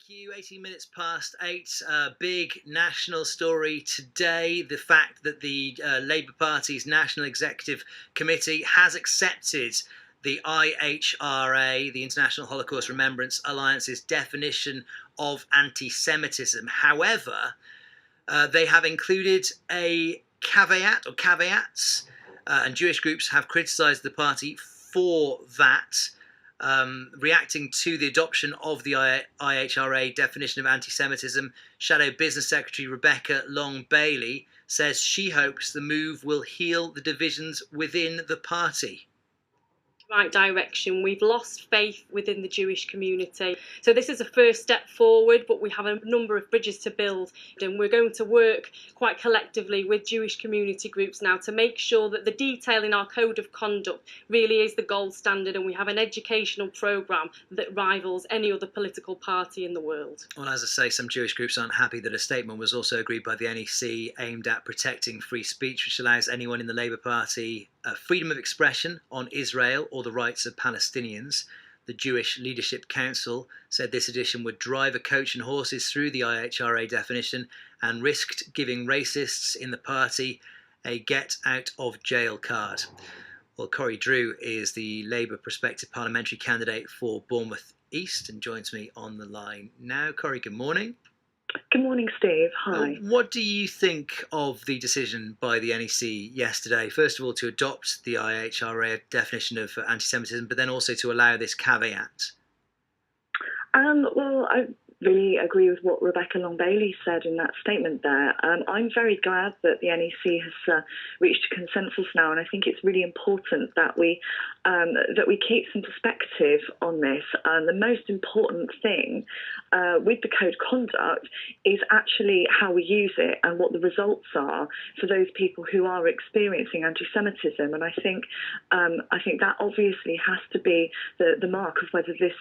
Thank you. 18 minutes past 8. Big national story today. The fact that the Labour Party's National Executive Committee has accepted the IRHA, the International Holocaust Remembrance Alliance's definition of anti-Semitism. However, they have included a caveat or caveats, and Jewish groups have criticised the party for that. Reacting to the adoption of the IHRA definition of anti-Semitism, Shadow Business Secretary Rebecca Long-Bailey says she hopes the move will heal the divisions within the party. Right direction. We've lost faith within the Jewish community. So this is a first step forward, but we have a number of bridges to build, and we're going to work quite collectively with Jewish community groups now to make sure that the detail in our code of conduct really is the gold standard, and we have an educational programme that rivals any other political party in the world. Well, as I say, some Jewish groups aren't happy that a statement was also agreed by the NEC aimed at protecting free speech, which allows anyone in the Labour Party freedom of expression on Israel or the rights of Palestinians. The Jewish Leadership Council said this addition would drive a coach and horses through the IHRA definition and risked giving racists in the party a get-out-of-jail card. Well, Corrie Drew is the Labour prospective parliamentary candidate for Bournemouth East and joins me on the line now. Corrie, good morning. Good morning, Steve. Hi. What do you think of the decision by the NEC yesterday, first of all, to adopt the IHRA definition of anti-Semitism, but then also to allow this caveat? Well, I really agree with what Rebecca Long-Bailey said in that statement there. I'm very glad that the NEC has reached a consensus now, and I think it's really important that we keep some perspective on this. The most important thing with the code of conduct is actually how we use it and what the results are for those people who are experiencing anti-Semitism. And I think that obviously has to be the mark of whether this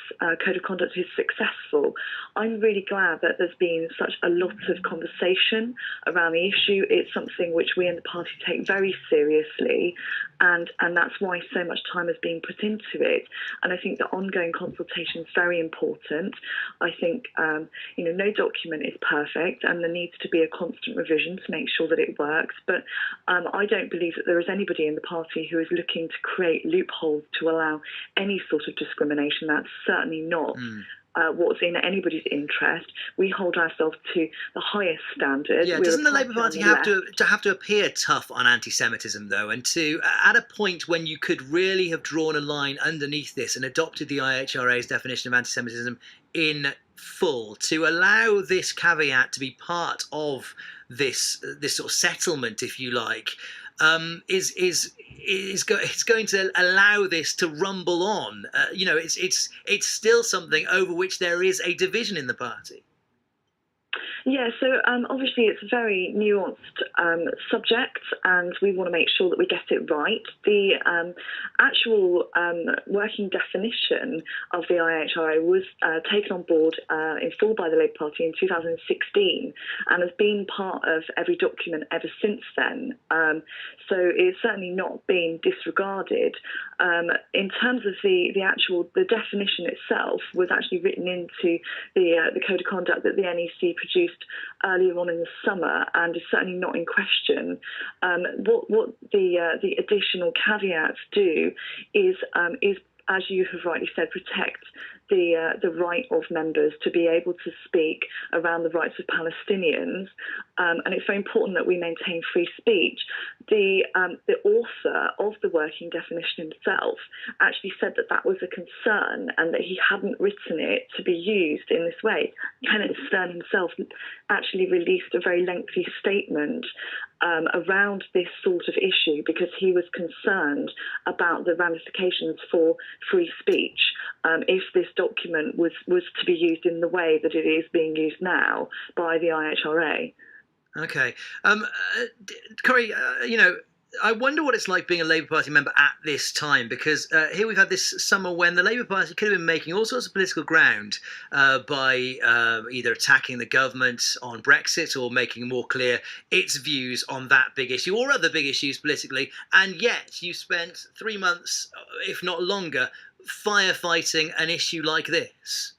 code of conduct is successful. I'm really glad that there's been such a lot of conversation around the issue. It's something which we in the party take very seriously, and that's why so much time has been put into it. And I think the ongoing consultation is very important. I think no document is perfect, and there needs to be a constant revision to make sure that it works. But I don't believe that there is anybody in the party who is looking to create loopholes to allow any sort of discrimination. That's certainly not what's in anybody's interest. We hold ourselves to the highest standard. Yeah, doesn't the Labour Party have to appear tough on anti-Semitism, though, and to at a point when you could really have drawn a line underneath this and adopted the IHRA's definition of anti-Semitism in full, to allow this caveat to be part of this sort of settlement, if you like, is going to allow this to rumble on. It's still something over which there is a division in the party. Yeah, so obviously it's a very nuanced subject, and we want to make sure that we get it right. The actual working definition of the IHRA was taken on board in full by the Labour Party in 2016 and has been part of every document ever since then. So it's certainly not been disregarded. In terms of the definition itself was actually written into the Code of Conduct that the NEC produced earlier on in the summer, and is certainly not in question. What the additional caveats do is, as you have rightly said, protect the right of members to be able to speak around the rights of Palestinians, and it's very important that we maintain free speech. The author of the working definition himself actually said that was a concern and that he hadn't written it to be used in this way. Kenneth Stern himself actually released a very lengthy statement around this sort of issue because he was concerned about the ramifications for free speech if this document was to be used in the way that it is being used now by the IHRA. Okay. Corrie, I wonder what it's like being a Labour Party member at this time, because here we've had this summer when the Labour Party could have been making all sorts of political ground by either attacking the government on Brexit or making more clear its views on that big issue or other big issues politically, and yet you spent 3 months, if not longer, firefighting an issue like this.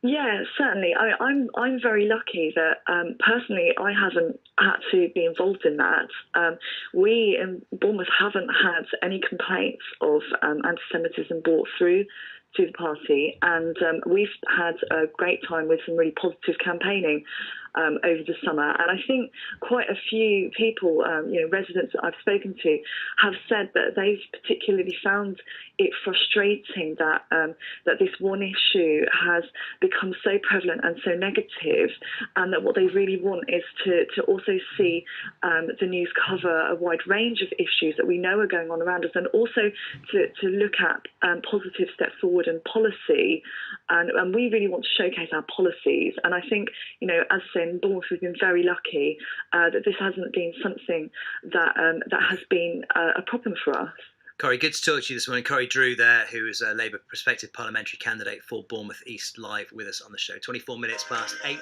Yeah, certainly. I'm very lucky that personally I haven't had to be involved in that. We in Bournemouth haven't had any complaints of anti-Semitism brought through to the party, and we've had a great time with some really positive campaigning over the summer. And I think quite a few people, residents that I've spoken to, have said that they've particularly found it frustrating that that this one issue has become so prevalent and so negative, and that what they really want is to also see the news cover a wide range of issues that we know are going on around us, and also to look at positive steps forward in policy. And we really want to showcase our policies. And I think, as I say, in Bournemouth, we've been very lucky that this hasn't been something that has been a problem for us. Corrie, good to talk to you this morning. Corrie Drew there, who is a Labour prospective parliamentary candidate for Bournemouth East, live with us on the show. 24 minutes past 8.